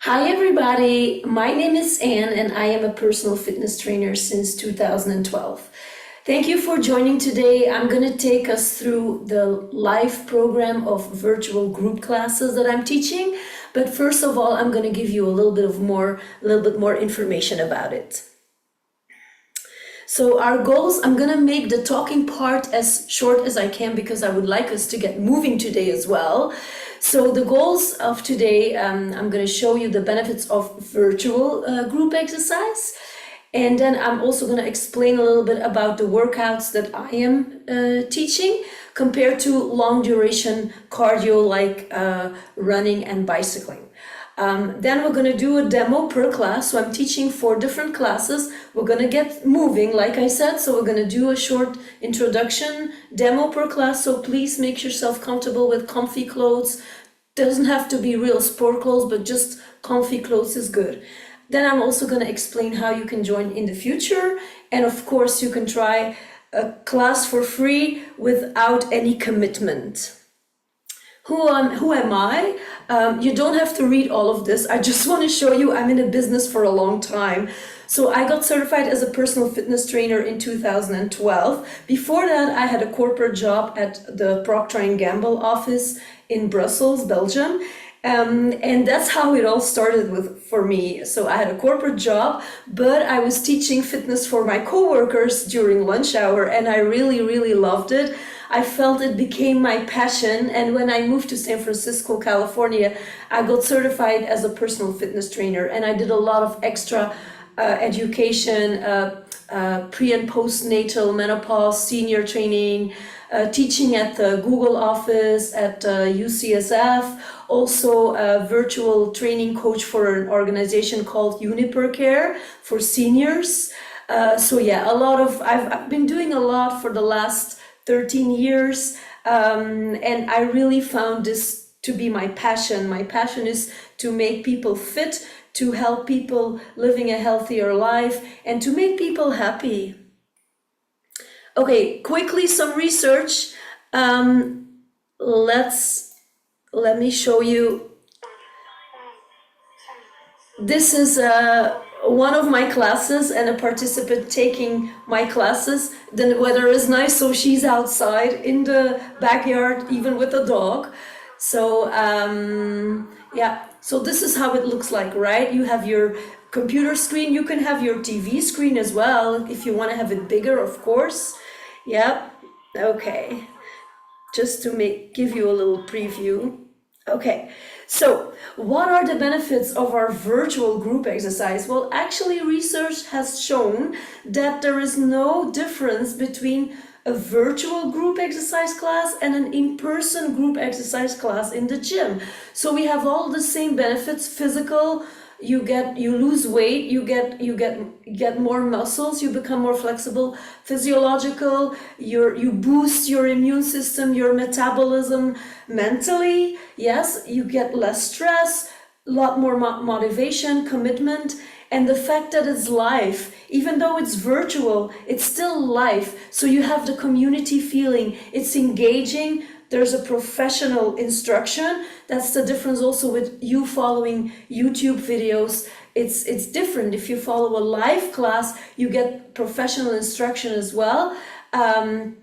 Hi, everybody. My name is Anne, and I am a personal fitness trainer since 2012. Thank you for joining today. I'm going to take us through the live program of virtual group classes that I'm teaching. But first of all, I'm going to give you a little bit more information about it. So our goals, I'm going to make the talking part as short as I can because I would like us to get moving today as well. So the goals of today, I'm going to show you the benefits of virtual group exercise. And then I'm also going to explain a little bit about the workouts that I am teaching compared to long duration cardio like running and bicycling. Then we're going to do a demo per class. So I'm teaching 4 different classes. We're going to get moving, like I said. So we're going to do a short introduction demo per class. So please make yourself comfortable with comfy clothes. Doesn't have to be real sport clothes, but just comfy clothes is good. Then I'm also going to explain how you can join in the future. And of course, you can try a class for free without any commitment. Who am I? You don't have to read all of this. I just want to show you I'm in a business for a long time. So I got certified as a personal fitness trainer in 2012. Before that, I had a corporate job at the Procter & Gamble office in Brussels, Belgium. And that's how it all started for me. So I had a corporate job, but I was teaching fitness for my coworkers during lunch hour, and I really, really loved it. I felt it became my passion, and when I moved to San Francisco, California, I got certified as a personal fitness trainer, and I did a lot of extra education, pre and postnatal menopause, senior training, teaching at the Google office, at UCSF, also a virtual training coach for an organization called Uniper Care for seniors. So yeah, I've been doing a lot for the last 13 years, and I really found this to be my passion. My passion is to make people fit, to help people living a healthier life, and to make people happy. Okay, quickly some research. Let me show you. This is one of my classes and a participant taking my classes. The weather is nice, so she's outside in the backyard, even with a dog. So yeah, so this is how it looks like, right? You have your computer screen. You can have your TV screen as well if you want to have it bigger, of course. Yep. Okay. Just to give you a little preview. Okay, so what are the benefits of our virtual group exercise? Well, actually, research has shown that there is no difference between a virtual group exercise class and an in-person group exercise class in the gym. So we have all the same benefits: physical, you lose weight, you get more muscles, you become more flexible; physiological, you boost your immune system, your metabolism; mentally, yes, you get less stress, a lot more motivation, commitment. And the fact that it's live, even though it's virtual, it's still live. So you have the community feeling, it's engaging. There's a professional instruction. That's the difference also with you following YouTube videos. It's different. If you follow a live class, you get professional instruction as well. When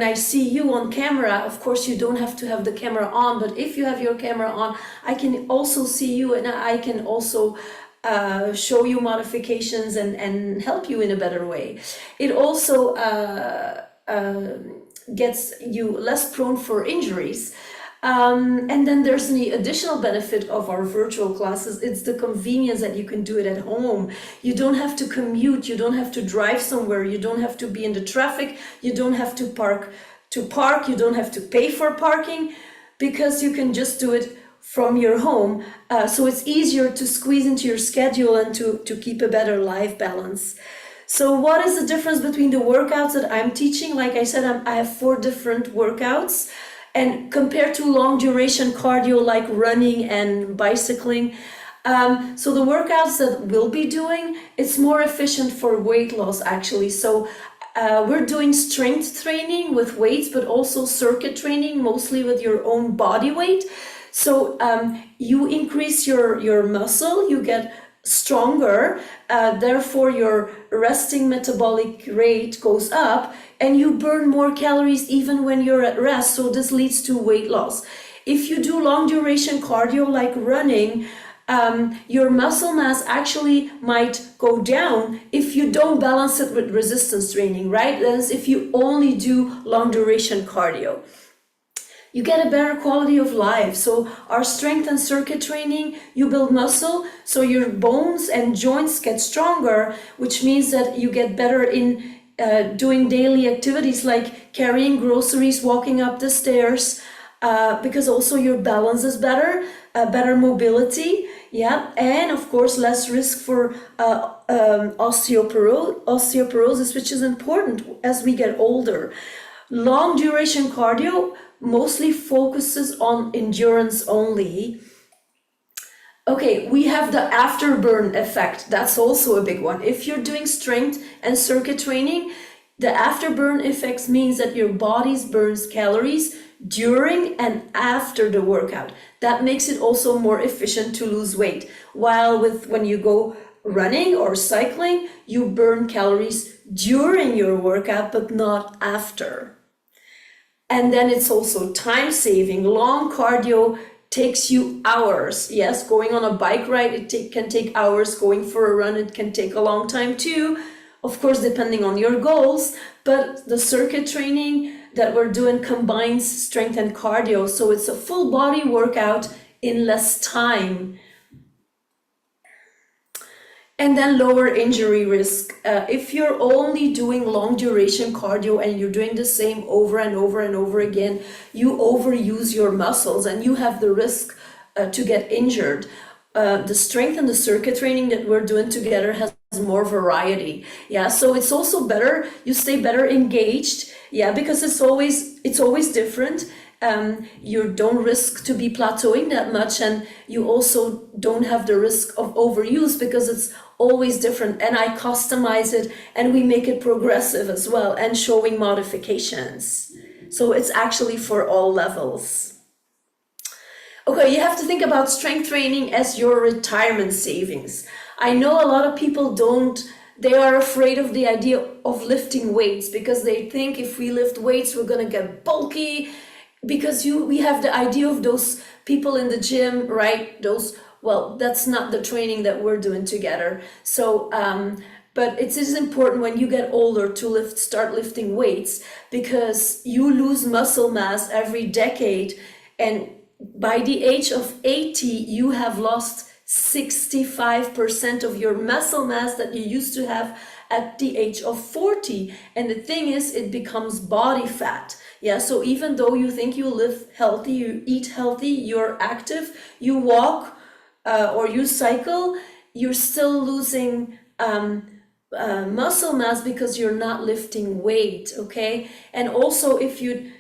I see you on camera, of course, you don't have to have the camera on, but if you have your camera on, I can also see you, and I can also show you modifications and help you in a better way. It also gets you less prone for injuries. And then there's the additional benefit of our virtual classes. It's the convenience that you can do it at home. You don't have to commute. You don't have to drive somewhere. You don't have to be in the traffic. You don't have to park. You don't have to pay for parking, because you can just do it from your home. So it's easier to squeeze into your schedule and to keep a better life balance. So what is the difference between the workouts that I'm teaching? Like I said, I have 4 different workouts. And compared to long duration cardio like running and bicycling, so the workouts that we'll be doing, it's more efficient for weight loss actually. So we're doing strength training with weights, but also circuit training, mostly with your own body weight. So you increase your muscle, you get stronger, therefore your resting metabolic rate goes up, and you burn more calories even when you're at rest. So this leads to weight loss. If you do long duration cardio like running, your muscle mass actually might go down if you don't balance it with resistance training, right? That is, if you only do long duration cardio. You get a better quality of life. So our strength and circuit training, you build muscle, so your bones and joints get stronger, which means that you get better in doing daily activities like carrying groceries, walking up the stairs, because also your balance is better, better mobility, yeah, and of course less risk for osteoporosis, which is important as we get older. Long duration cardio mostly focuses on endurance only. Okay, we have the afterburn effect. That's also a big one. If you're doing strength and circuit training, the afterburn effects means that your body burns calories during and after the workout. That makes it also more efficient to lose weight. While when you go running or cycling, you burn calories during your workout, but not after. And then it's also time saving. Long cardio takes you hours. Yes, going on a bike ride, can take hours. Going for a run, it can take a long time too. Of course, depending on your goals. But the circuit training that we're doing combines strength and cardio. So it's a full body workout in less time. And then lower injury risk. If you're only doing long duration cardio and you're doing the same over and over and over again, you overuse your muscles and you have the risk to get injured. The strength and the circuit training that we're doing together has more variety. Yeah, so it's also better, you stay better engaged. Yeah, because it's always different. You don't risk to be plateauing that much, and you also don't have the risk of overuse because it's always different, and I customize it and we make it progressive as well and showing modifications. So it's actually for all levels. Okay, you have to think about strength training as your retirement savings. I know a lot of people they are afraid of the idea of lifting weights because they think if we lift weights, we're gonna get bulky, because we have the idea of those people in the gym, right? Well, that's not the training that we're doing together. So, but it is important when you get older to start lifting weights, because you lose muscle mass every decade, and by the age of 80, you have lost 65% of your muscle mass that you used to have at the age of 40. And the thing is, it becomes body fat. Yeah, so even though you think you live healthy, you eat healthy, you're active, you walk, or you cycle, you're still losing muscle mass because you're not lifting weight, okay? And also if you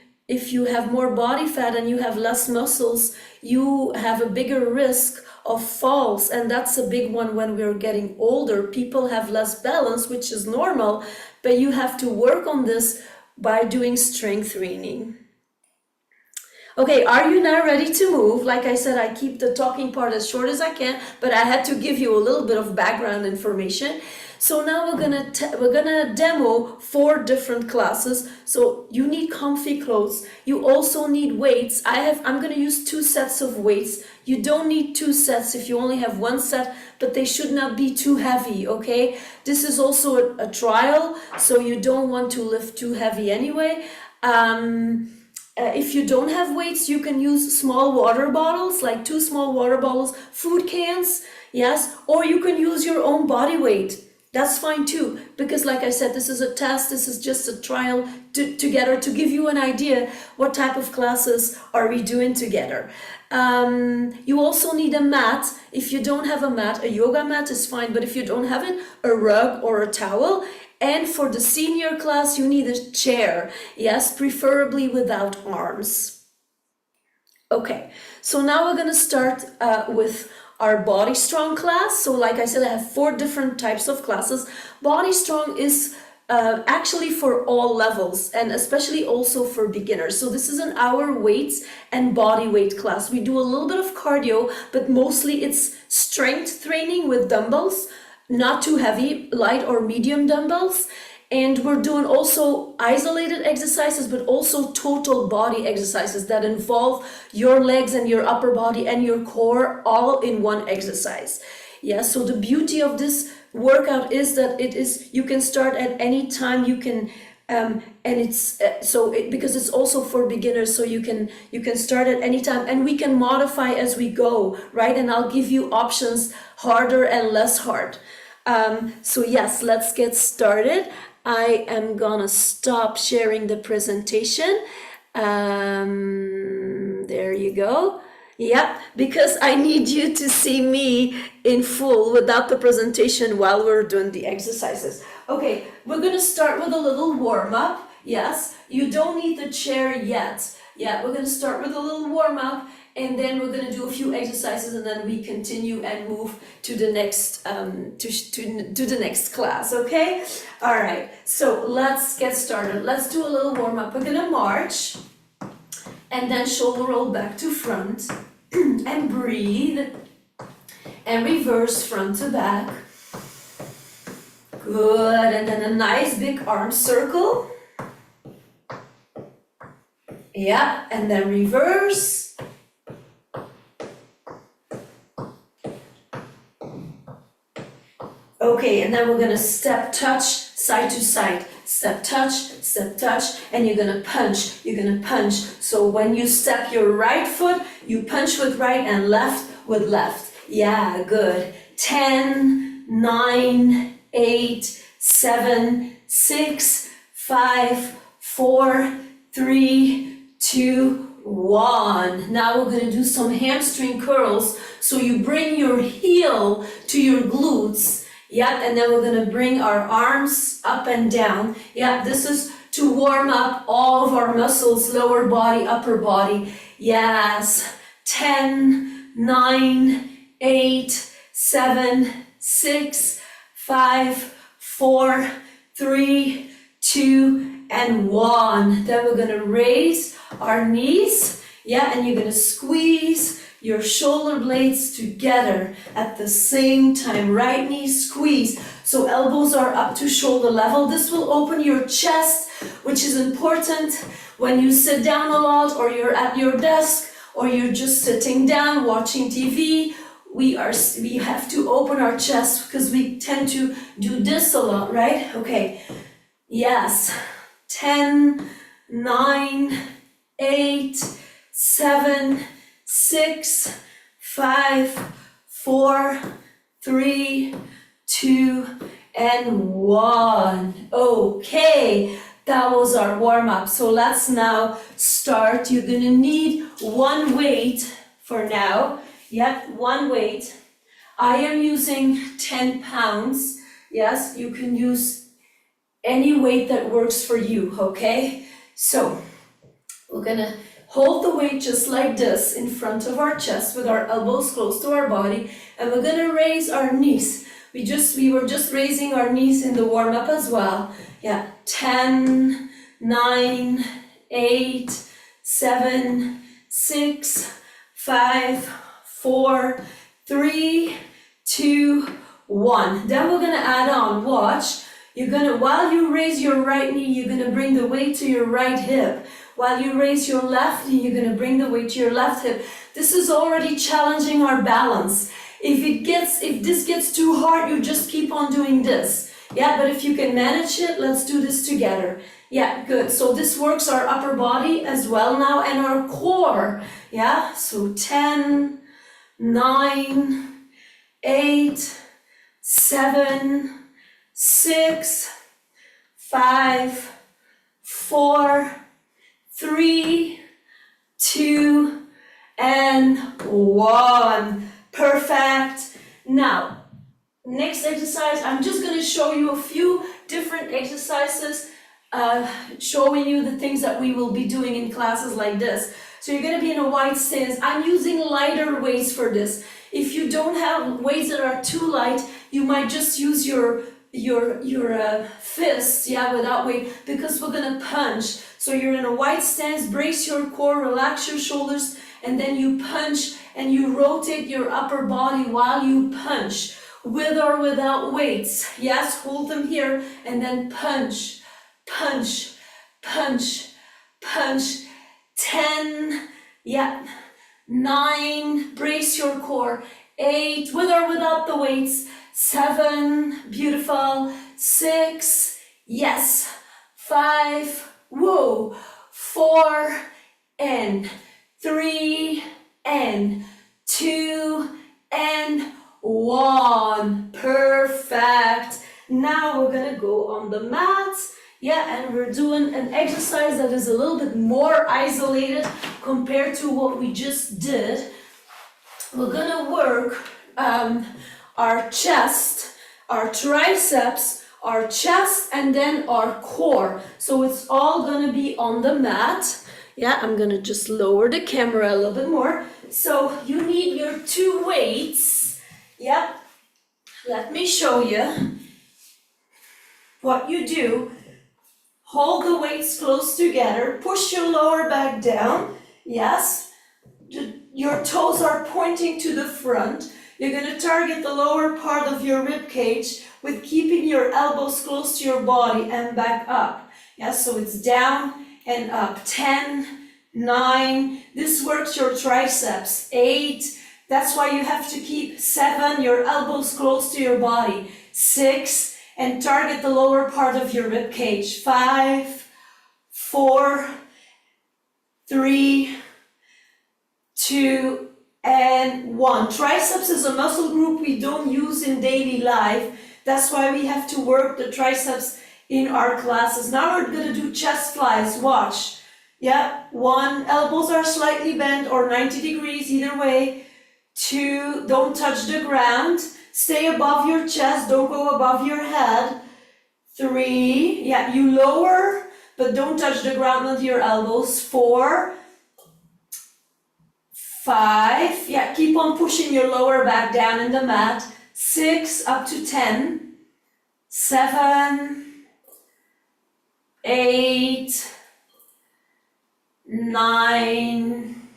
have more body fat and you have less muscles, you have a bigger risk of falls, and that's a big one when we're getting older. People have less balance, which is normal, but you have to work on this by doing strength training. Okay, are you now ready to move? Like I said, I keep the talking part as short as I can, but I had to give you a little bit of background information. So now we're gonna demo 4 different classes. So you need comfy clothes. You also need weights. I'm gonna use 2 sets of weights. You don't need 2 sets if you only have 1 set, but they should not be too heavy, okay? This is also a trial, so you don't want to lift too heavy anyway. If you don't have weights, you can use small water bottles, like 2 small water bottles, food cans, yes, or you can use your own body weight. That's fine too, because like I said, this is a test, this is just a trial together to give you an idea what type of classes are we doing together. You also need a mat. If you don't have a mat, a yoga mat is fine, but if you don't have it, a rug or a towel. And for the senior class, you need a chair, yes, preferably without arms. Okay, so now we're gonna start with our Body Strong class. So like I said, I have 4 different types of classes. Body Strong is actually for all levels and especially also for beginners. So this is an hour weights and body weight class. We do a little bit of cardio, but mostly it's strength training with dumbbells, not too heavy, light or medium dumbbells. And we're doing also isolated exercises, but also total body exercises that involve your legs and your upper body and your core all in one exercise. Yeah, so the beauty of this workout is that you can start at any time. You can and it's because it's also for beginners, so you can start at any time, and we can modify as we go, right? And I'll give you options, harder and less hard. So yes, let's get started. I am gonna stop sharing the presentation. There you go. Yep, because I need you to see me in full without the presentation while we're doing the exercises. Okay, we're gonna start with a little warm-up. Yes, you don't need the chair yet. Yeah, we're gonna start with a little warm-up, and then we're gonna do a few exercises, and then we continue and move to the next to the next class. Okay, all right, so let's get started. Let's do a little warm-up. We're gonna march and then shoulder roll back to front and breathe and reverse front to back. Good, and then a nice big arm circle. Yeah, and then reverse. Okay, and then we're gonna step touch side to side. Step touch, and you're gonna punch. So when you step your right foot, you punch with right and left with left. Yeah, good. 10, 9, 8, 7, 6, 5, 4, 3, 2, 1. Now we're gonna do some hamstring curls. So you bring your heel to your glutes. Yeah, and then we're gonna bring our arms up and down. Yeah, this is to warm up all of our muscles, lower body, upper body. Yes, 10, 9, 8, 7, 6, 5, 4, 3, 2, and 1. Then we're gonna raise our knees. Yeah, and you're gonna squeeze your shoulder blades together at the same time. Right knee squeeze, so elbows are up to shoulder level. This will open your chest, which is important when you sit down a lot, or you're at your desk, or you're just sitting down watching TV. We have to open our chest because we tend to do this a lot, right? Okay, yes, 10, 9, 8, 7, 6, 5, 4, 3, 2, and 1. Okay, that was our warm-up. So let's now start. You're gonna need one weight for now. Yep, one weight. I am using 10 pounds. Yes, you can use any weight that works for you, okay? So we're gonna hold the weight just like this in front of our chest with our elbows close to our body, and we're gonna raise our knees. We were just raising our knees in the warm-up as well. Yeah, 10, 9, 8, 7, 6, 5, 4, 3, 2, 1. Then we're gonna add on, watch. While you raise your right knee, you're gonna bring the weight to your right hip. While you raise your left knee, you're gonna bring the weight to your left hip. This is already challenging our balance. If this gets too hard, you just keep on doing this. Yeah, but if you can manage it, let's do this together. Yeah, good. So this works our upper body as well now, and our core. Yeah, so 10, 9, 8, 7, 6, 5, 4, 3, 2, and 1. Perfect. Now, next exercise, I'm just going to show you a few different exercises, showing you the things that we will be doing in classes like this. So you're going to be in a wide stance. I'm using lighter weights for this. If you don't have weights that are too light, you might just use your your fists, yeah, without weight, because we're gonna punch. So you're in a wide stance, brace your core, relax your shoulders, and then you punch and you rotate your upper body while you punch, with or without weights. Yes, hold them here and then punch, punch, punch, punch. 10, yeah, 9, brace your core. 8, with or without the weights. 7, beautiful. 6, yes. 5, whoa. 4, and 3, and 2, and 1. Perfect. Now we're gonna go on the mat. Yeah, and we're doing an exercise that is a little bit more isolated compared to what we just did. We're gonna work our chest, our triceps, our chest, and then our core. So it's all gonna be on the mat. Yeah, I'm gonna just lower the camera a little bit more. So you need your 2 weights. Yeah, let me show you what you do. Hold the weights close together, push your lower back down, yes. Your toes are pointing to the front. You're gonna target the lower part of your rib cage with keeping your elbows close to your body and back up. Yes, so it's down and up. 10, 9, this works your triceps. 8, that's why you have to keep 7, your elbows close to your body. 6, and target the lower part of your rib cage. 5, 4, 3, 2, and 1. Triceps is a muscle group we don't use in daily life. That's why we have to work the triceps in our classes. Now we're gonna do chest flies. Watch. Yeah, 1, elbows are slightly bent or 90 degrees, either way. 2, don't touch the ground. Stay above your chest, don't go above your head. 3, yeah, you lower, but don't touch the ground with your elbows. 4, 5, yeah, keep on pushing your lower back down in the mat. 6, up to 10. 7, 8, 9,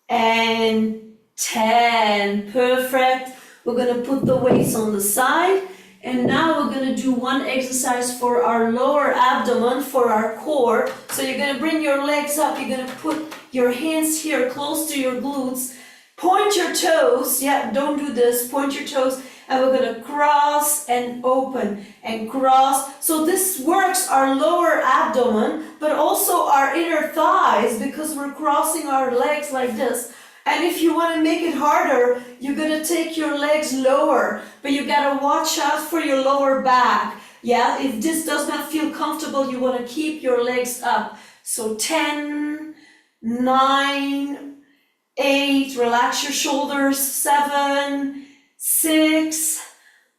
and 10. Perfect. We're gonna put the weights on the side, and now we're gonna do one exercise for our lower abdomen, for our core. So you're gonna bring your legs up, you're gonna put your hands here close to your glutes, point your toes, yeah, don't do this, point your toes, and we're gonna cross and open and cross. So this works our lower abdomen, but also our inner thighs, because we're crossing our legs like this. And if you want to make it harder, you're going to take your legs lower, but you got to watch out for your lower back. Yeah, if this does not feel comfortable, you want to keep your legs up. So 10, 9, 8, relax your shoulders. 7, 6,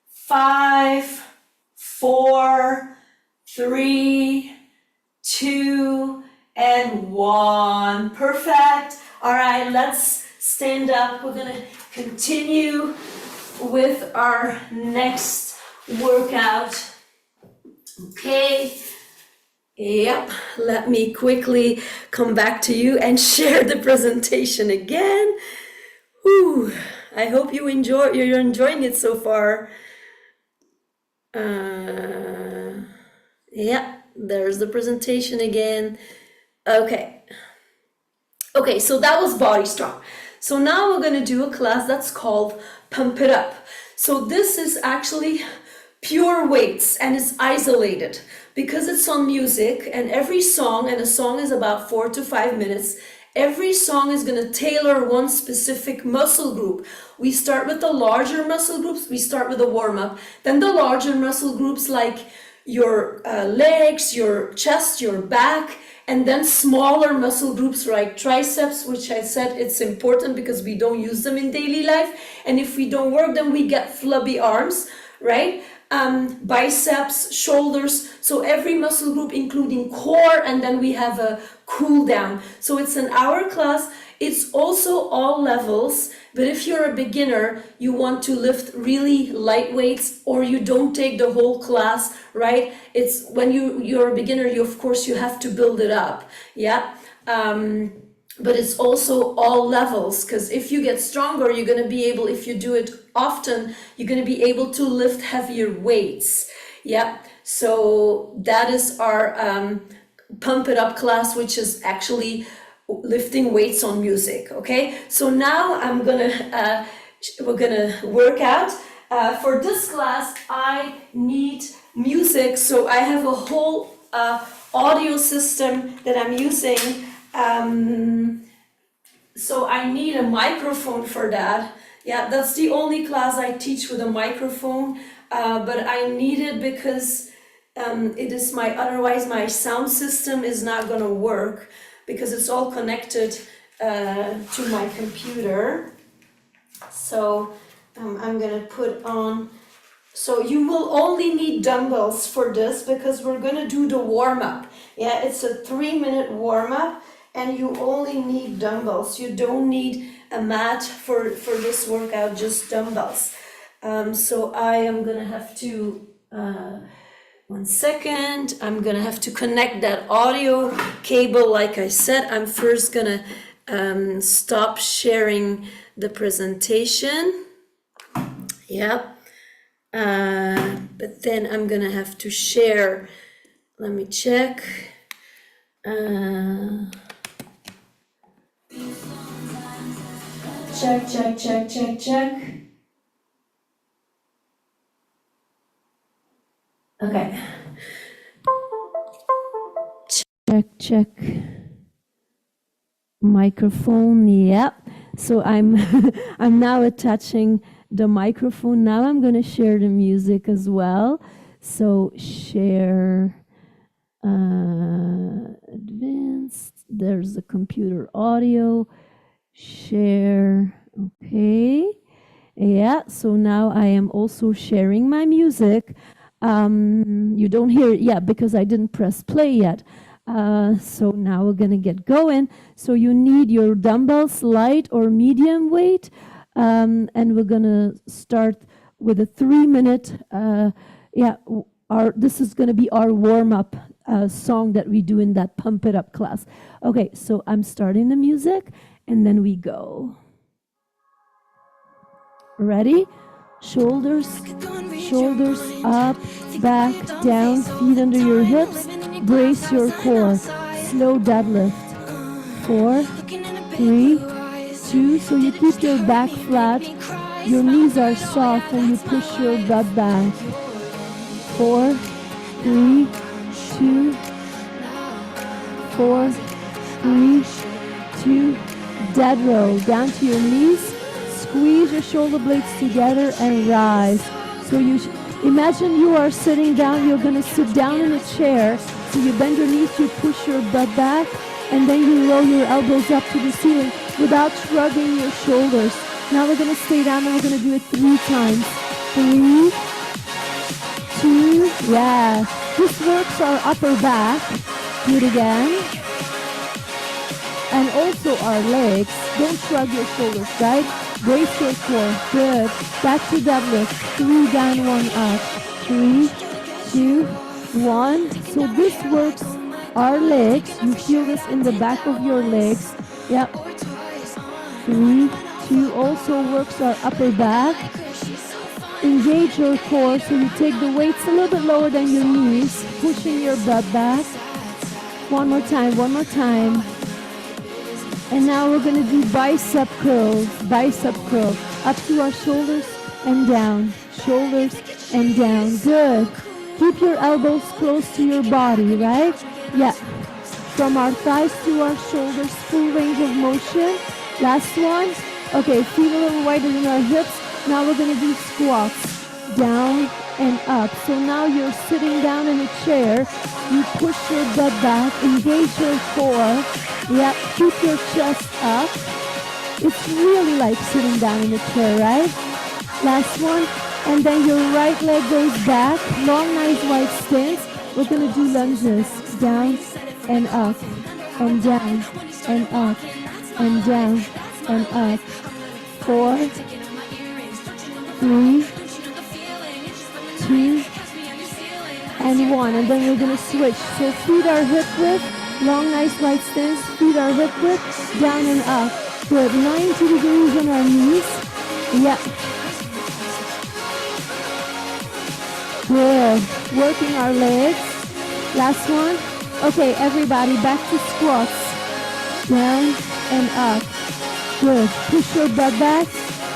5, 4, 3, 2, and 1. Perfect. All right, let's stand up. We're gonna continue with our next workout. Okay. Yep, let me quickly come back to you and share the presentation again. Whew. I hope you're enjoying it so far. Yeah, there's the presentation again. Okay, so that was Body Strong. So now we're going to do a class that's called Pump It Up. So this is actually pure weights and it's isolated because it's on music, and every song, and a song is about 4 to 5 minutes, every song is going to tailor one specific muscle group. We start with the larger muscle groups, we start with a warm-up, then the larger muscle groups like your legs, your chest, your back, and then smaller muscle groups like triceps, which I said it's important because we don't use them in daily life, and if we don't work them we get flubby arms, right? Biceps, shoulders, so every muscle group including core, and then we have a cool down. So it's an hour class. It's also all levels, but if you're a beginner, you want to lift really light weights, or you don't take the whole class, right? It's when you're a beginner, of course you have to build it up, yeah. But it's also all levels, because if you get stronger, you're going to be able, if you do it often, you're going to be able to lift heavier weights, yeah. So that is our Pump It Up class, which is actually lifting weights on music. Okay, so now we're gonna work out. For this class, I need music, so I have a whole audio system that I'm using. So I need a microphone for that. Yeah, that's the only class I teach with a microphone, but I need it because otherwise my sound system is not gonna work, because it's all connected to my computer. So I'm gonna put on, so you will only need dumbbells for this, because we're gonna do the warm-up. Yeah, it's a 3-minute warm-up, and you only need dumbbells. You don't need a mat for this workout, just dumbbells. So I am gonna have to 1 second, I'm gonna have to connect that audio cable. Like I said, I'm first gonna stop sharing the presentation. Yep. But then I'm gonna have to share. Let me check. Check. Okay. Check. Microphone, yep. So I'm I'm now attaching the microphone. Now I'm going to share the music as well. So share advanced. There's the computer audio. Share. Okay. Yeah, so now I am also sharing my music. You don't hear it yet because I didn't press play yet. So now we're gonna get going. So you need your dumbbells, light or medium weight, and we're gonna start with a 3-minute. This is gonna be our warm-up song that we do in that Pump It Up class. Okay, so I'm starting the music, and then we go. Ready? Shoulders up, back, down, feet under your hips. Brace your core. Slow deadlift. 4, 3, 2. So you keep your back flat. Your knees are soft and you push your butt back. 4, 3, 2. 4, 3, 2. Dead row. Down to your knees. Squeeze your shoulder blades together and rise. So you imagine you are sitting down. You're going to sit down in a chair. So you bend your knees, you push your butt back, and then you roll your elbows up to the ceiling without shrugging your shoulders. Now we're going to stay down and we're going to do it 3 times. 3, 2, yeah. This works our upper back. Do it again. And also our legs. Don't shrug your shoulders, right? Brace your core. Good. Back to deadlift. 3 down, 1 up. 3, 2, 1. So this works our legs. You feel this in the back of your legs. Yep. 3, 2. Also works our upper back. Engage your core. So you take the weights a little bit lower than your knees, pushing your butt back. One more time. And now we're going to do bicep curls. Up to our shoulders and down. Good. Keep your elbows close to your body, right? Yeah. From our thighs to our shoulders, full range of motion. Last one. Okay, feet a little wider than our hips. Now we're going to do squats. Down and up. So now you're sitting down in a chair. You push your butt back. Engage your core. Yeah, keep your chest up. It's really like sitting down in a chair, right? Last one. And then your right leg goes back. Long, nice wide stance. We're going to do lunges. Down and up. And down and up. and down and up. 4, 3, 2, and 1. And then we're gonna switch. So feet are hip width, long nice wide stance, feet are hip width, down and up. Good, 90 degrees on our knees. Yep. Good, working our legs. Last one. Okay, everybody, back to squats. Down and up. Good, push your butt back,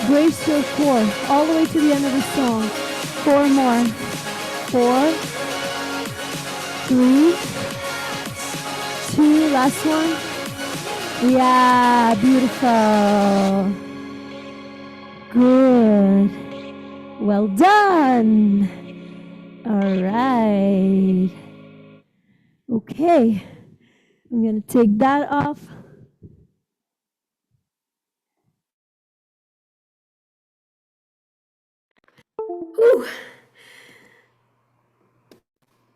brace your core, all the way to the end of the song. 4 more. 4, 3, 2, last one. Yeah, beautiful. Good. Well done. All right. Okay. I'm going to take that off. Whew.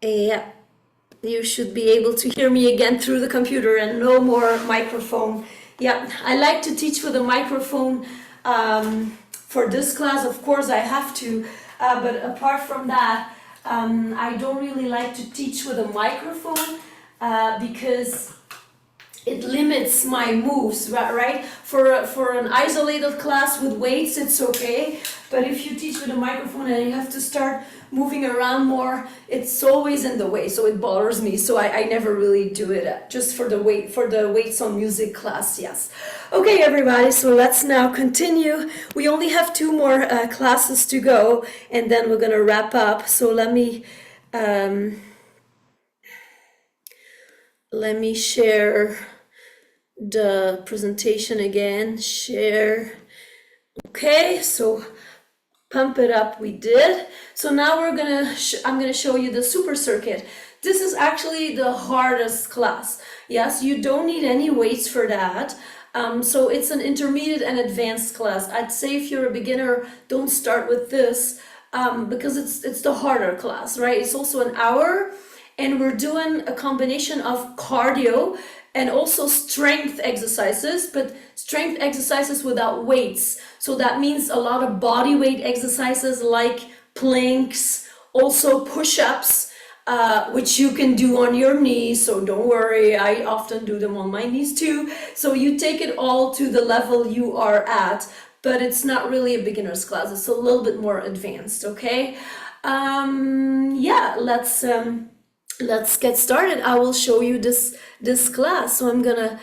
Yeah, you should be able to hear me again through the computer and no more microphone. Yeah, I like to teach with a microphone. For this class, of course, I have to, but apart from that, I don't really like to teach with a microphone because it limits my moves, right? For an isolated class with weights, it's okay. But if you teach with a microphone and you have to start moving around more, it's always in the way, so it bothers me. So I never really do it just for the weights on music class. Yes. Okay, everybody. So let's now continue. We only have 2 more classes to go, and then we're gonna wrap up. So let me share the presentation again. Share. Okay, so pump it up, we did. So now I'm gonna show you the super circuit. This is actually the hardest class. Yes, you don't need any weights for that. So it's an intermediate and advanced class. I'd say if you're a beginner, don't start with this because it's the harder class, right? It's also an hour, and we're doing a combination of cardio and also strength exercises, but strength exercises without weights. So that means a lot of body weight exercises like planks, also push-ups, which you can do on your knees, so don't worry, I often do them on my knees too. So you take it all to the level you are at, but it's not really a beginner's class, it's a little bit more advanced, okay? Yeah, let's get started. I will show you this class. So I'm gonna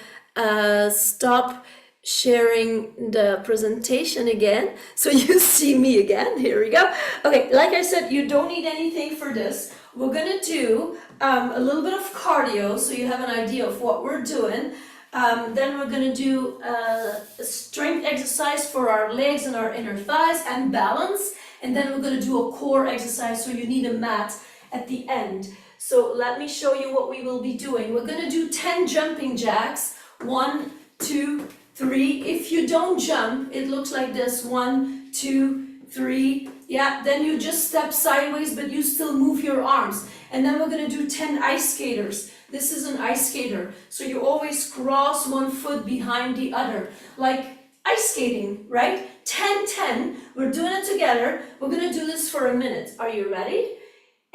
stop sharing the presentation again so you see me again. Here we go. Okay, like I said, you don't need anything for this. We're gonna do a little bit of cardio so you have an idea of what we're doing. Then we're gonna do a strength exercise for our legs and our inner thighs and balance. And then we're gonna do a core exercise, so you need a mat at the end. So let me show you what we will be doing. We're gonna do 10 jumping jacks. 1, 2, 3. If you don't jump, it looks like this. 1, 2, 3. Yeah, then you just step sideways, but you still move your arms. And then we're gonna do 10 ice skaters. This is an ice skater. So you always cross one foot behind the other, like ice skating, right? 10, 10. We're doing it together. We're gonna do this for a minute. Are you ready?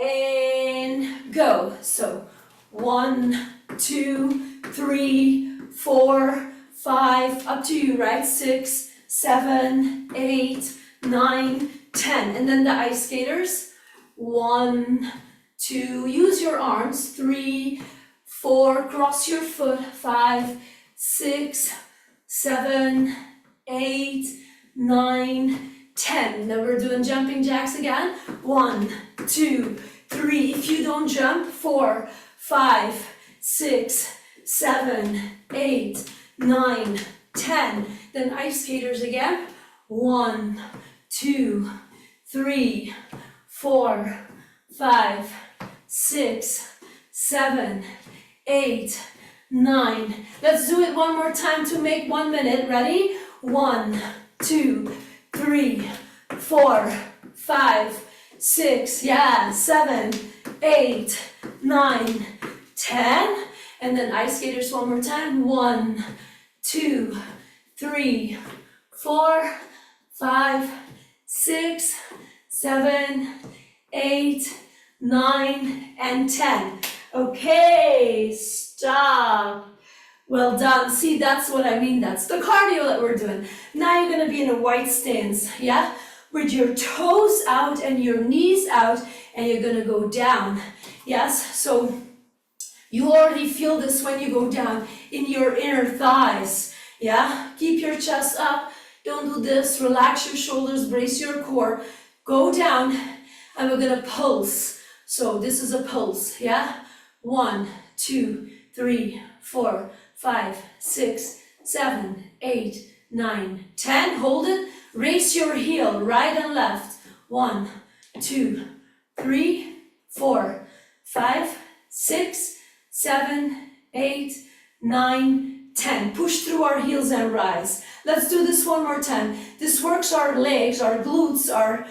And go. So 1, 2, 3, 4, 5, up to you, right? 6, 7, 8, 9, 10. And then the ice skaters. 1, 2, use your arms. 3, 4, cross your foot. 5, 6, 7, 8, 9, 10. Then we're doing jumping jacks again. 1, 2, 3. If you don't jump, 4, 5, 6, 7, 8, 9, 10. Then ice skaters again. 1, 2, 3, 4, 5, 6, 7, 8, 9. Let's do it one more time to make 1 minute. Ready? 1, 2, 3, 4, 5, 6, yeah, 7, 8, 9, 10. And then ice skaters one more time. 1, 2, 3, 4, 5, 6, 7, 8, 9, and 10. Okay, stop. Well done. See, that's what I mean. That's the cardio that we're doing. Now you're gonna be in a wide stance, yeah? With your toes out and your knees out, and you're gonna go down. Yes, so you already feel this when you go down in your inner thighs, yeah? Keep your chest up, don't do this, relax your shoulders, brace your core, go down, and we're gonna pulse. So this is a pulse, yeah? 1, 2, 3, 4, 5, 6, 7, 8, 9, 10. Hold it. Raise your heel, right and left. 1, 2, 3, 4, 5, 6, 7, 8, 9, 10. Push through our heels and rise. Let's do this one more time. This works our legs, our glutes, our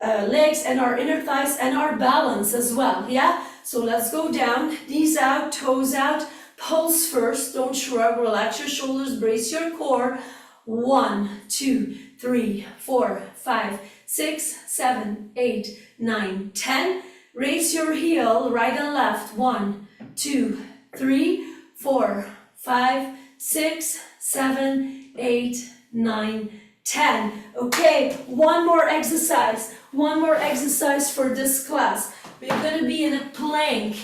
legs and our inner thighs and our balance as well, yeah? So let's go down, knees out, toes out, pulse first, don't shrug, relax your shoulders, brace your core. 1, 2, 3, 4, 5, 6, 7, 8, 9, 10. Raise your heel, right and left. 1, 2, 3, 4, 5, 6, 7, 8, 9, 10. Okay, one more exercise for this class. We're gonna be in a plank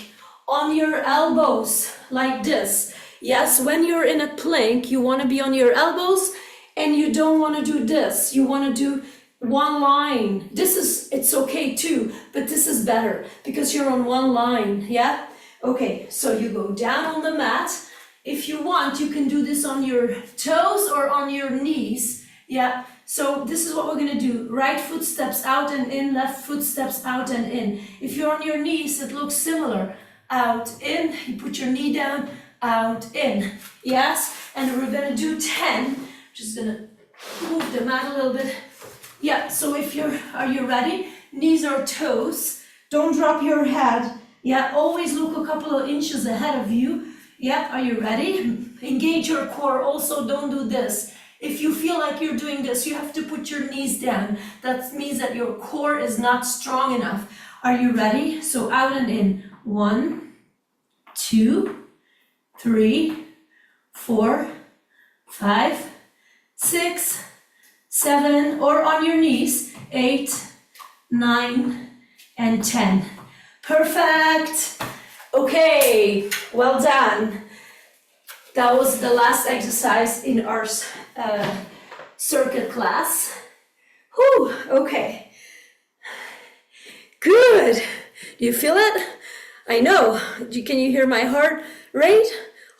on your elbows like this. Yes, when you're in a plank, you wanna be on your elbows and you don't wanna do this. You wanna do one line. It's okay too, but this is better because you're on one line, yeah? Okay, so you go down on the mat. If you want, you can do this on your toes or on your knees, yeah? So this is what we're gonna do. Right foot steps out and in, left foot steps out and in. If you're on your knees, it looks similar. Out, in, you put your knee down, out, in. Yes? And we're gonna do 10. Just gonna move the mat a little bit. Yeah, so are you ready? Knees or toes. Don't drop your head. Yeah, always look a couple of inches ahead of you. Yeah, are you ready? Engage your core. Also, don't do this. If you feel like you're doing this, you have to put your knees down. That means that your core is not strong enough. Are you ready? So out and in. 1, 2, 3, 4, 5, 6, 7, or on your knees, 8, 9, and 10. Perfect. Okay, well done. That was the last exercise in our circuit class. Whew, okay. Good. Do you feel it? I know. Can you hear my heart rate?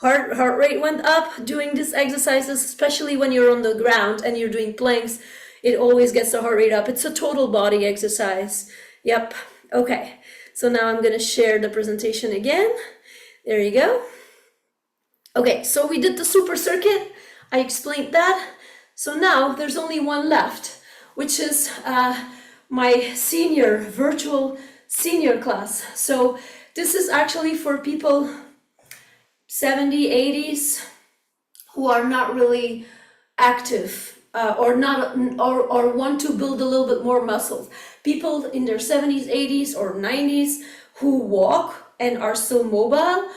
Heart rate went up doing these exercises, especially when you're on the ground and you're doing planks. It always gets the heart rate up. It's a total body exercise. Yep. Okay. So now I'm going to share the presentation again. There you go. Okay, so we did the super circuit. I explained that. So now there's only one left, which is my virtual senior class. So this is actually for people 70s, 80s who are not really active or want to build a little bit more muscles. People in their 70s, 80s, or 90s who walk and are still mobile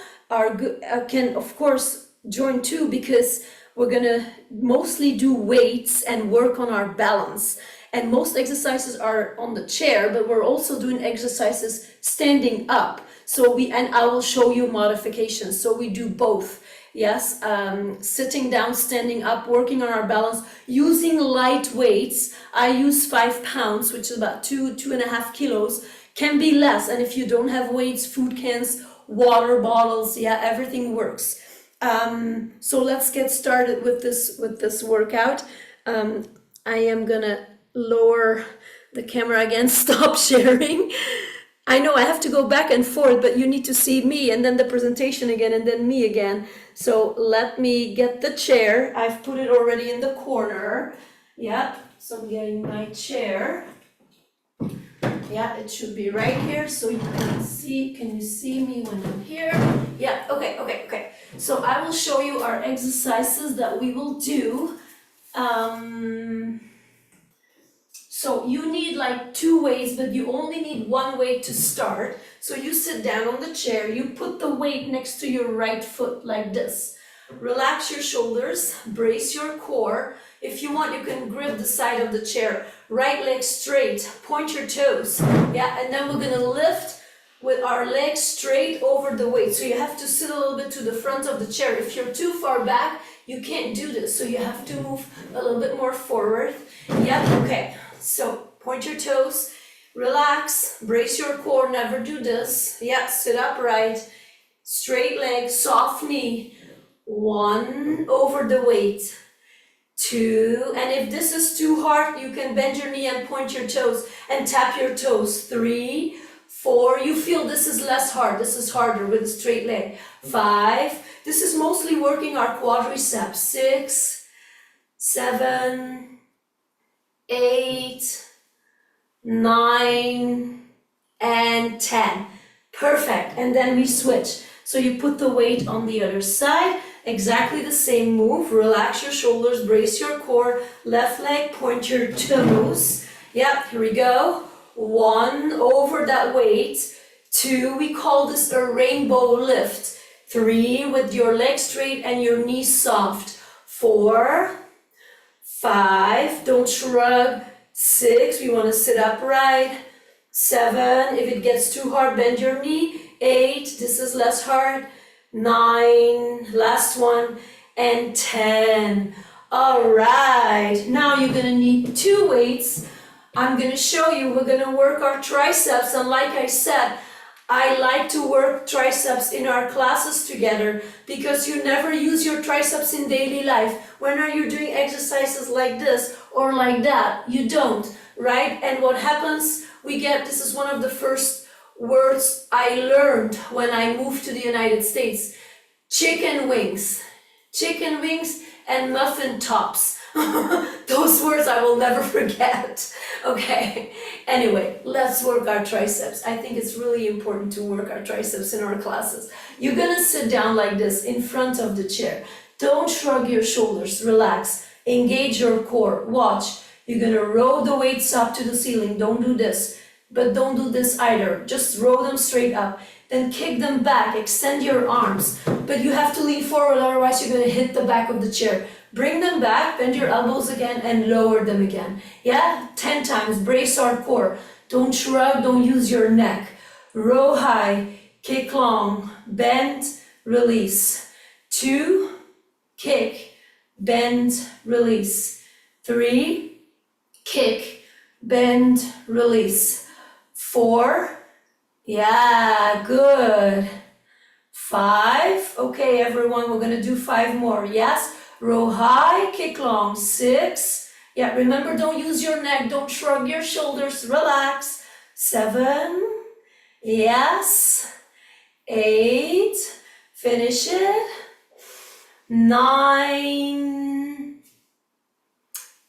can of course join too, because we're gonna mostly do weights and work on our balance. And most exercises are on the chair, but we're also doing exercises standing up. And I will show you modifications. So we do both. Yes, sitting down, standing up, working on our balance, using light weights. I use 5 pounds, which is about 2.5 kilos, can be less. And if you don't have weights, food cans, water bottles, yeah, everything works. So let's get started with this workout. I am gonna lower the camera again, stop sharing. I know I have to go back and forth, but you need to see me and then the presentation again and then me again. So let me get the chair. I've put it already in the corner. Yeah, so I'm getting my chair. Yeah, it should be right here so you can see. Can you see me when I'm here? Yeah, okay. So I will show you our exercises that we will do. So you need like 2 weights, but you only need 1 weight to start. So you sit down on the chair, you put the weight next to your right foot like this. Relax your shoulders, brace your core. If you want, you can grip the side of the chair. Right leg straight, point your toes. Yeah, and then we're gonna lift with our legs straight over the weight. So you have to sit a little bit to the front of the chair. If you're too far back, you can't do this. So you have to move a little bit more forward. Yeah, okay. So point your toes, relax, brace your core, never do this. Yeah, sit upright, straight leg, soft knee. 1 over the weight. 2, and if this is too hard, you can bend your knee and point your toes and tap your toes. 3, 4, you feel this is less hard, this is harder with a straight leg. 5, this is mostly working our quadriceps. 6, 7, 8, 9, and 10. Perfect, and then we switch. So you put the weight on the other side, exactly the same move. Relax your shoulders, brace your core, left leg, point your toes. Yep, here we go. 1 over that weight. 2, we call this a rainbow lift. 3, with your legs straight and your knees soft. 4, 5, don't shrug. 6, we want to sit upright. 7, if it gets too hard, bend your knee. 8, this is less hard. 9, last one, and 10. All right, now you're gonna need 2 weights. I'm gonna show you, we're gonna work our triceps, and like I said, I like to work triceps in our classes together because you never use your triceps in daily life. When are you doing exercises like this or like that? You don't, right? And what happens, this is one of the first words I learned when I moved to the United States. Chicken wings and muffin tops. Those words I will never forget. Okay, anyway, let's work our triceps. I think it's really important to work our triceps in our classes. You're gonna sit down like this in front of the chair. Don't shrug your shoulders, relax, engage your core. Watch, you're gonna row the weights up to the ceiling. Don't do this. But don't do this either. Just row them straight up. Then kick them back, extend your arms. But you have to lean forward, otherwise you're gonna hit the back of the chair. Bring them back, bend your elbows again, and lower them again. Yeah, 10 times, brace our core. Don't shrug, don't use your neck. Row high, kick long, bend, release. 2, kick, bend, release. 3, kick, bend, release. 4, yeah, good. 5, okay everyone, we're gonna do 5 more, yes? Row high, kick long. 6, yeah, remember don't use your neck, don't shrug your shoulders, relax. 7, yes. 8, finish it. 9,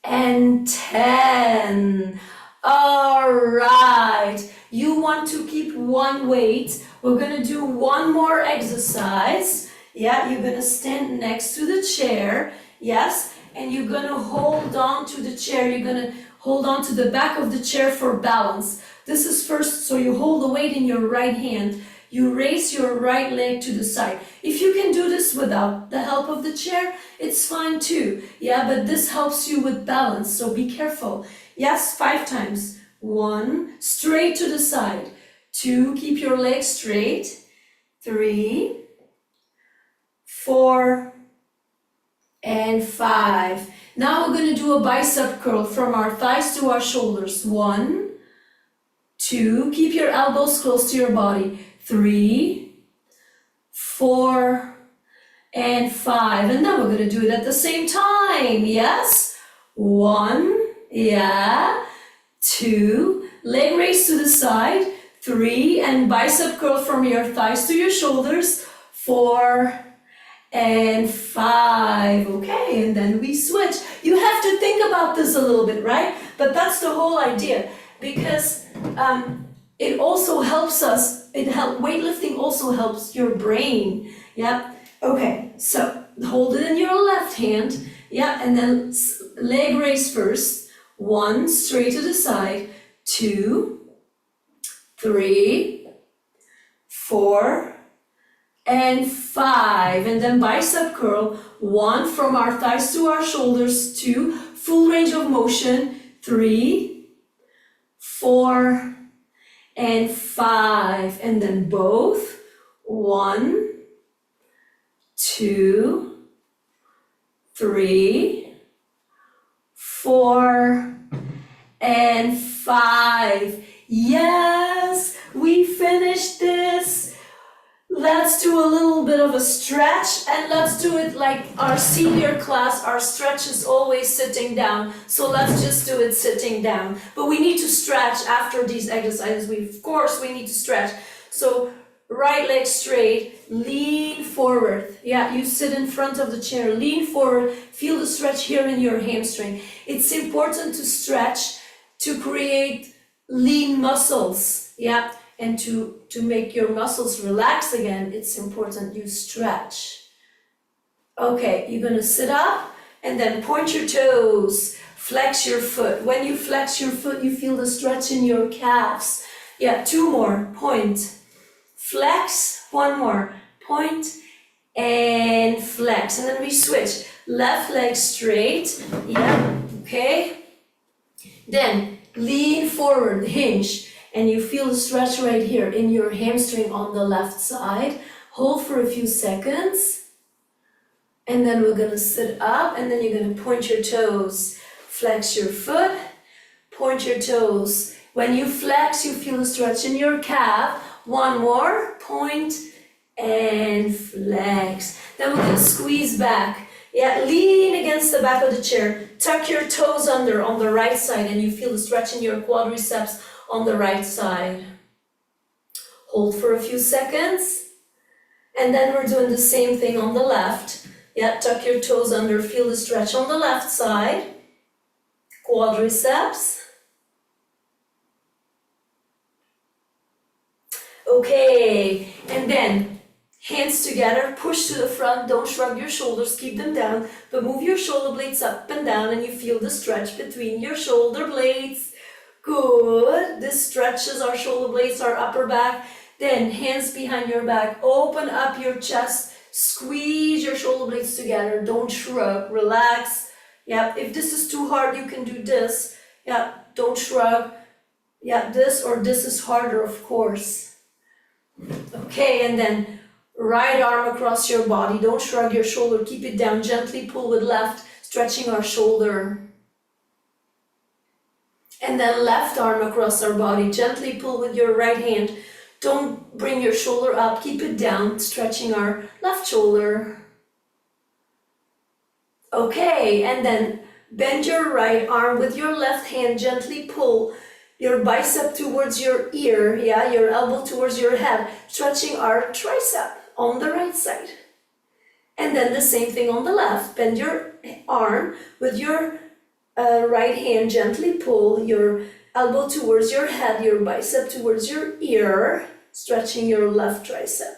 and 10. All right, you want to keep 1 weight. We're gonna do 1 more exercise. Yeah, you're gonna stand next to the chair, yes, and you're gonna hold on to the chair. You're gonna hold on to the back of the chair for balance. This is first, so you hold the weight in your right hand. You raise your right leg to the side. If you can do this without the help of the chair, it's fine too. Yeah, but this helps you with balance, so be careful. Yes, 5 times. 1, straight to the side. 2, keep your legs straight. 3, 4, and 5. Now we're going to do a bicep curl from our thighs to our shoulders. 1, 2, keep your elbows close to your body. 3, 4, and 5. And then we're going to do it at the same time. Yes? 1, yeah. 2, leg raise to the side. 3, and bicep curl from your thighs to your shoulders. 4, and 5. Okay, and then we switch. You have to think about this a little bit, right? But that's the whole idea, because it also helps us. Weightlifting also helps your brain. Yep. Okay, so hold it in your left hand, yeah, and then leg raise first. 1, straight to the side, 2, 3, 4, and 5. And then bicep curl, 1 from our thighs to our shoulders, 2, full range of motion, 3, 4, and 5. And then both, 1, 2, 3, 4, and 5. Yes, we finished this. Let's do a little bit of a stretch, and let's do it like our senior class. Our stretch is always sitting down, so let's just do it sitting down. But we need to stretch after these exercises. Of course we need to stretch. So right leg straight, lean forward. Yeah, you sit in front of the chair, lean forward, feel the stretch here in your hamstring. It's important to stretch to create lean muscles, yeah, and to make your muscles relax again, it's important you stretch. Okay, you're gonna sit up and then point your toes, flex your foot. When you flex your foot, you feel the stretch in your calves. Yeah, 2 more, point, flex, 1 more, point, and flex. And then we switch, left leg straight, yeah, okay. Then lean forward, hinge, and you feel the stretch right here in your hamstring on the left side. Hold for a few seconds, and then we're gonna sit up, and then you're gonna point your toes, flex your foot, point your toes. When you flex, you feel the stretch in your calf. 1 more, point, and flex. Then we're gonna squeeze back. Yeah, lean against the back of the chair. Tuck your toes under on the right side, and you feel the stretch in your quadriceps on the right side. Hold for a few seconds. And then we're doing the same thing on the left. Yeah, tuck your toes under, feel the stretch on the left side. Quadriceps. Okay, and then hands together, push to the front, don't shrug your shoulders, keep them down, but move your shoulder blades up and down, and you feel the stretch between your shoulder blades. Good, this stretches our shoulder blades, our upper back. Then hands behind your back, open up your chest, squeeze your shoulder blades together, don't shrug, relax. Yeah, if this is too hard, you can do this. Yeah, don't shrug. Yeah, this or this is harder, of course. Okay, and then right arm across your body, don't shrug your shoulder, keep it down, gently pull with left, stretching our shoulder. And then left arm across our body, gently pull with your right hand, don't bring your shoulder up, keep it down, stretching our left shoulder. Okay, and then bend your right arm with your left hand, gently pull your bicep towards your ear, yeah, your elbow towards your head, stretching our tricep on the right side. And then the same thing on the left, bend your arm with your right hand, gently pull your elbow towards your head, your bicep towards your ear, stretching your left tricep.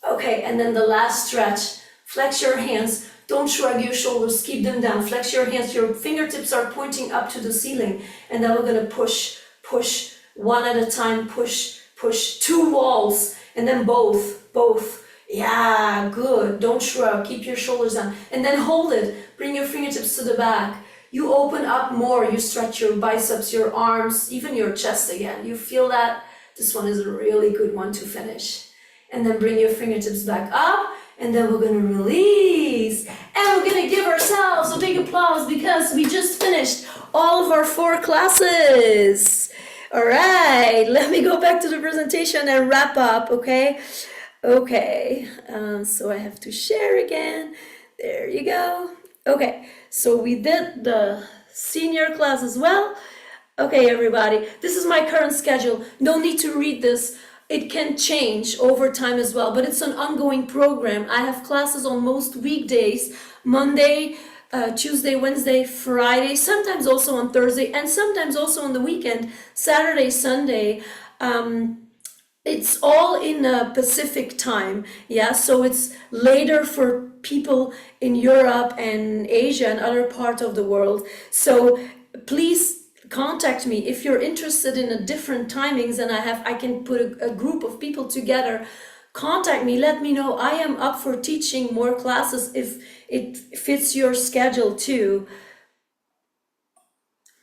Okay, and then the last stretch, flex your hands, don't shrug your shoulders, keep them down, flex your hands, your fingertips are pointing up to the ceiling, and then we're gonna push, one at a time, push, 2 walls, and then both, yeah, good, don't shrug, keep your shoulders down, and then hold it, bring your fingertips to the back, you open up more, you stretch your biceps, your arms, even your chest again, you feel that? This one is a really good one to finish. And then bring your fingertips back up, and then we're gonna release, and we're gonna give ourselves a big applause because we just finished all of our 4 classes. All right, let me go back to the presentation and wrap up, okay? Okay, so I have to share again. There you go. Okay, so we did the senior class as well. Okay, everybody, this is my current schedule. No need to read this. It can change over time as well, but it's an ongoing program. I have classes on most weekdays, Monday, Tuesday, Wednesday, Friday, sometimes also on Thursday, and sometimes also on the weekend, Saturday, Sunday. It's all in Pacific time, yeah, so it's later for people in Europe and Asia and other parts of the world. So please contact me if you're interested in a different timings, and I can put a group of people together. Contact me, let me know. I am up for teaching more classes if it fits your schedule too.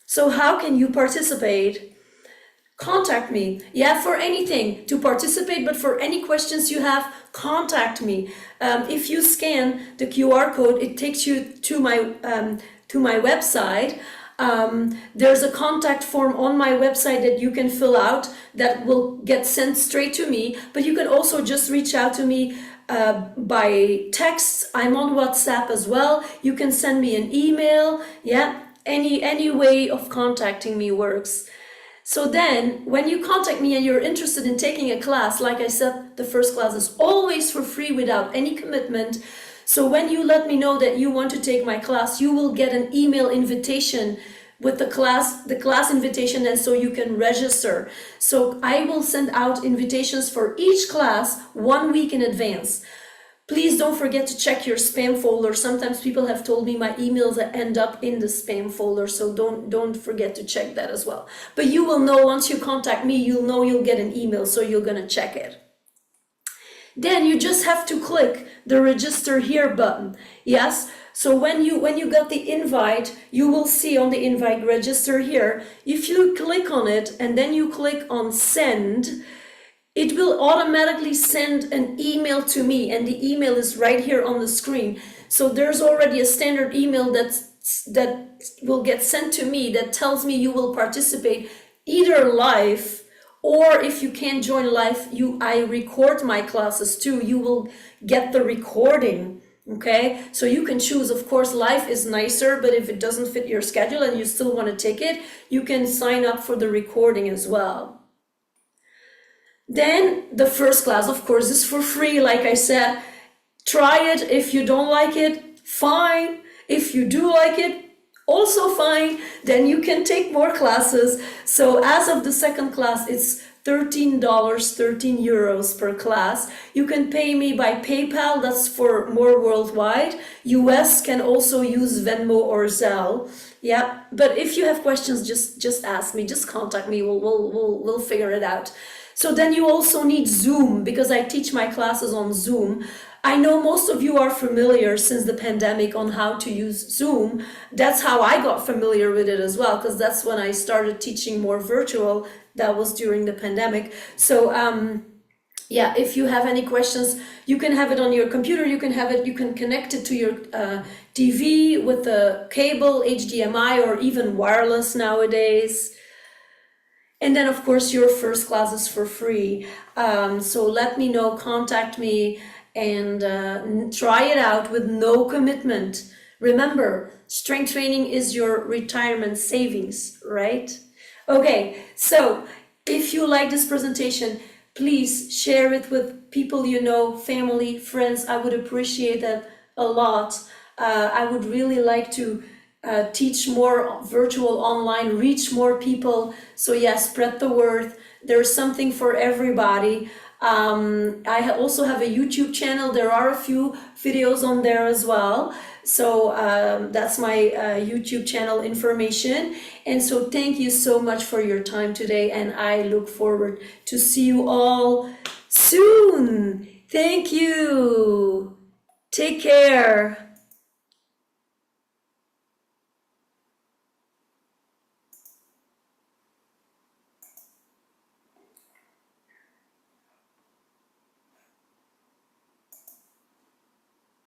So how can you participate? Contact me, yeah, for anything to participate, but for any questions you have, contact me. If you scan the QR code, it takes you to my website. There's a contact form on my website that you can fill out that will get sent straight to me, but you can also just reach out to me by text. I'm on WhatsApp as well. You can send me an email, yeah, any way of contacting me works. So then, when you contact me and you're interested in taking a class, like I said, the first class is always for free without any commitment. So when you let me know that you want to take my class, you will get an email invitation with the class invitation, and so you can register. So I will send out invitations for each class 1 week in advance. Please don't forget to check your spam folder. Sometimes people have told me my emails end up in the spam folder, so don't forget to check that as well. But you will know once you contact me, you'll know you'll get an email, so you're gonna check it. Then you just have to click the register here button. Yes, so when you got the invite, you will see on the invite register here. If you click on it and then you click on send, it will automatically send an email to me, and the email is right here on the screen. So there's already a standard email that will get sent to me that tells me you will participate either live, or if you can't join live, I record my classes too. You will get the recording, okay? So you can choose, of course, live is nicer, but if it doesn't fit your schedule and you still want to take it, you can sign up for the recording as well. Then the first class, of course, is for free. Like I said, try it. If you don't like it, fine. If you do like it, also fine. Then you can take more classes. So as of the second class, it's $13, 13 euros per class. You can pay me by PayPal. That's for more worldwide. US can also use Venmo or Zelle. Yeah, but if you have questions, just ask me. Just contact me. We'll figure it out. So then you also need Zoom, because I teach my classes on Zoom. I know most of you are familiar since the pandemic on how to use Zoom. That's how I got familiar with it as well, because that's when I started teaching more virtual. That was during the pandemic. So yeah, if you have any questions, you can have it on your computer, you can connect it to your TV with a cable, HDMI, or even wireless nowadays. And then, of course, your first class is for free. So let me know, contact me, and try it out with no commitment. Remember, strength training is your retirement savings, right? Okay, so if you like this presentation, please share it with people you know, family, friends. I would appreciate that a lot. I would really like to teach more virtual online, reach more people. So yeah, spread the word. There's something for everybody. I also have a YouTube channel. There are a few videos on there as well. So that's my YouTube channel information. And so thank you so much for your time today. And I look forward to see you all soon. Thank you. Take care.